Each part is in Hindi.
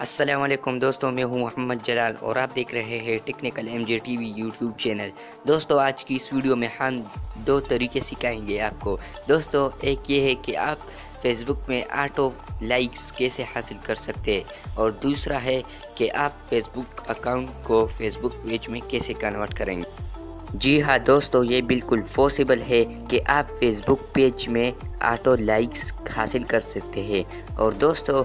अस्सलाम वालेकुम दोस्तों, मैं हूं मोहम्मद जलाल और आप देख रहे हैं technical MJ TV YouTube channel. दोस्तों, आज की इस वीडियो में हम दो तरीके सिखाएंगे आपको। दोस्तों, एक ये है कि आप फेसबुक में ऑटो लाइक्स कैसे हासिल कर सकते हैं और दूसरा है कि आप फेसबुक अकाउंट को फेसबुक पेज में कैसे कन्वर्ट करेंगे। जी हाँ दोस्तों, ये बिल्कुल पॉसिबल है कि आप फेसबुक पेज में ऑटो लाइक्स हासिल कर सकते हैं। और दोस्तों,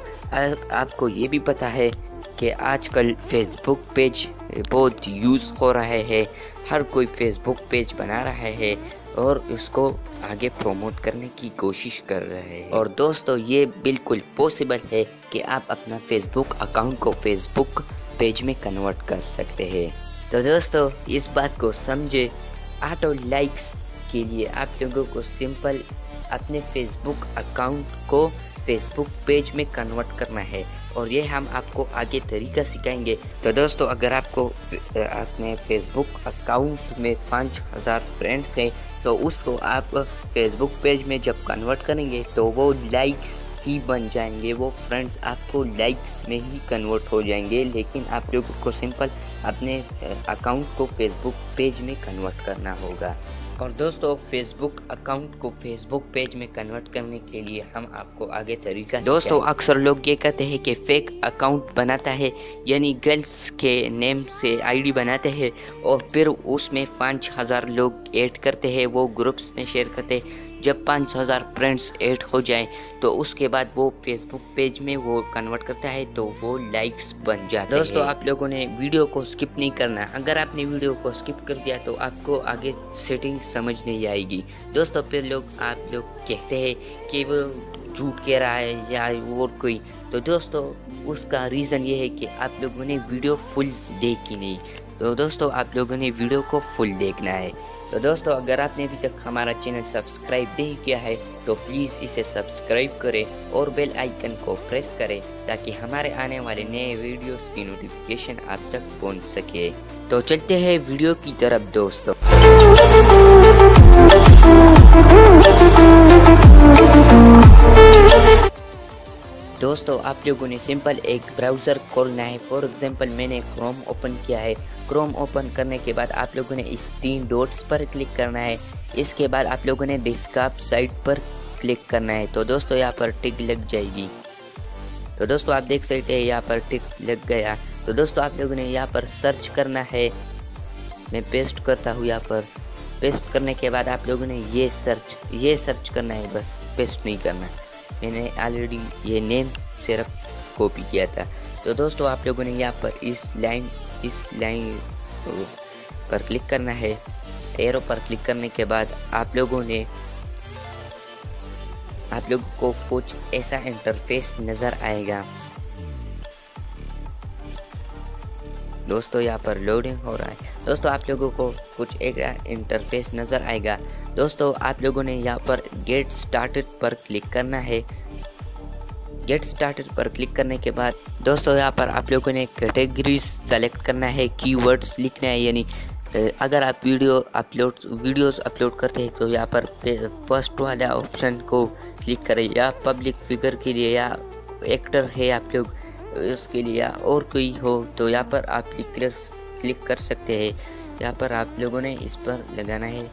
आपको ये भी पता है कि आजकल फेसबुक पेज बहुत यूज़ हो रहा है। हर कोई फेसबुक पेज बना रहा है और उसको आगे प्रमोट करने की कोशिश कर रहे हैं। और दोस्तों, ये बिल्कुल पॉसिबल है कि आप अपना फेसबुक अकाउंट को फेसबुक पेज में कन्वर्ट कर सकते हैं। तो दोस्तों, इस बात को समझे। ऑटो लाइक्स के लिए आप लोगों को सिंपल अपने फेसबुक अकाउंट को फेसबुक पेज में कन्वर्ट करना है और ये हम आपको आगे तरीका सिखाएंगे। तो दोस्तों, अगर आपको अपने फेसबुक अकाउंट में 5000 फ्रेंड्स हैं तो उसको आप फेसबुक पेज में जब कन्वर्ट करेंगे तो वो लाइक्स ही बन जाएंगे। वो फ्रेंड्स आपको लाइक्स में ही कन्वर्ट हो जाएंगे, लेकिन आप लोगों को सिंपल अपने अकाउंट को फेसबुक पेज में कन्वर्ट करना होगा। और दोस्तों, फेसबुक अकाउंट को फेसबुक पेज में कन्वर्ट करने के लिए हम आपको आगे तरीका दोस्तों, अक्सर लोग ये कहते हैं कि फेक अकाउंट बनाता है, यानी गर्ल्स के नेम से आईडी बनाते हैं और फिर उसमें 5000 लोग ऐड करते हैं, वो ग्रुप्स में शेयर करते हैं। जब 5000 फ्रेंड्स ऐड हो जाएं तो उसके बाद वो फेसबुक पेज में वो कन्वर्ट करता है तो वो लाइक्स बन जाते हैं। दोस्तों, आप लोगों ने वीडियो को स्किप नहीं करना। अगर आपने वीडियो को स्किप कर दिया तो आपको आगे सेटिंग समझ नहीं आएगी। दोस्तों, फिर आप लोग कहते हैं कि वो झूठ कह रहा है या और कोई। तो दोस्तों, उसका रीज़न ये है कि आप लोगों ने वीडियो फुल देखी नहीं। तो दोस्तों, आप लोगों ने वीडियो को फुल देखना है। तो दोस्तों, अगर आपने अभी तक हमारा चैनल सब्सक्राइब नहीं किया है तो प्लीज़ इसे सब्सक्राइब करें और बेल आइकन को प्रेस करें ताकि हमारे आने वाले नए वीडियोस की नोटिफिकेशन आप तक पहुंच सके। तो चलते हैं वीडियो की तरफ दोस्तों। दोस्तों, आप लोगों ने सिंपल एक ब्राउज़र खोलना है। फॉर एग्जांपल, मैंने क्रोम ओपन किया है। क्रोम ओपन करने के बाद आप लोगों ने इस 3 डॉट्स पर क्लिक करना है। इसके बाद आप लोगों ने डेस्कटॉप साइट पर क्लिक करना है। तो दोस्तों, यहाँ पर टिक लग जाएगी। तो दोस्तों, आप देख सकते हैं यहाँ पर टिक लग गया। तो दोस्तों, आप लोगों ने यहाँ पर सर्च करना है। मैं पेस्ट करता हूँ यहाँ पर। पेस्ट करने के बाद आप लोगों ने ये सर्च करना है, बस पेस्ट नहीं करना। मैंने ऑलरेडी ये नेम सिर्फ कॉपी किया था। तो दोस्तों, आप लोगों ने यहाँ पर इस लाइन पर क्लिक करना है। एरो पर क्लिक करने के बाद आप लोगों को कुछ ऐसा इंटरफेस नज़र आएगा। दोस्तों, यहाँ पर लोडिंग हो रहा है। दोस्तों, आप लोगों को कुछ एक इंटरफेस नज़र आएगा। दोस्तों, आप लोगों ने यहाँ पर गेट स्टार्टेड पर क्लिक करना है। गेट स्टार्टेड पर क्लिक करने के बाद दोस्तों, यहाँ पर आप लोगों ने कैटेगरीज सेलेक्ट करना है, कीवर्ड्स लिखना है। यानी अगर आप वीडियोस अपलोड करते हैं तो यहाँ पर फर्स्ट वाला ऑप्शन को क्लिक करें, या पब्लिक फिगर के लिए, या एक्टर है आप लोग उसके लिए, या और कोई हो तो यहाँ पर आप क्लिक कर सकते हैं। यहाँ पर आप लोगों ने इस पर लगाना है।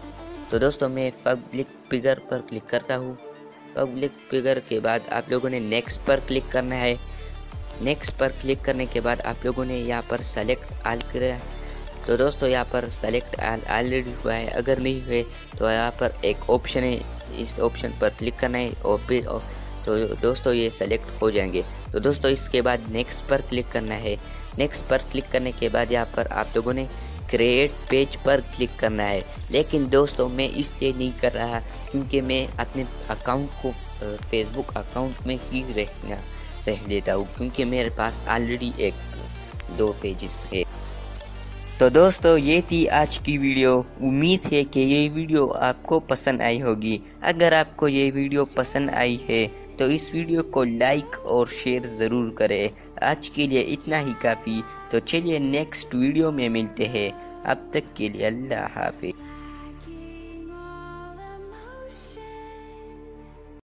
तो दोस्तों, मैं पब्लिक फिगर पर क्लिक करता हूँ। पब्लिक फिगर के बाद आप लोगों ने नेक्स्ट पर क्लिक करना है। नेक्स्ट पर क्लिक करने के बाद आप लोगों ने यहाँ पर सेलेक्ट ऑल किया। तो दोस्तों, यहाँ पर सेलेक्ट ऑलरेडी हुआ है। अगर नहीं हुए तो यहाँ पर एक ऑप्शन है, इस ऑप्शन पर क्लिक करना है और फिर तो दोस्तों, ये सेलेक्ट हो जाएंगे। तो दोस्तों, इसके बाद नेक्स्ट पर क्लिक करना है। नेक्स्ट पर क्लिक करने के बाद यहाँ पर आप लोगों ने क्रिएट पेज पर क्लिक करना है। लेकिन दोस्तों, मैं इसलिए नहीं कर रहा क्योंकि मैं अपने अकाउंट को फेसबुक अकाउंट में ही रह देता हूँ, क्योंकि मेरे पास ऑलरेडी 2 पेजेस है। तो दोस्तों, ये थी आज की वीडियो। उम्मीद है कि ये वीडियो आपको पसंद आई होगी। अगर आपको ये वीडियो पसंद आई है तो इस वीडियो को लाइक और शेयर ज़रूर करें। आज के लिए इतना ही काफ़ी। तो चलिए नेक्स्ट वीडियो में मिलते हैं। अब तक के लिए अल्लाह हाफिज़।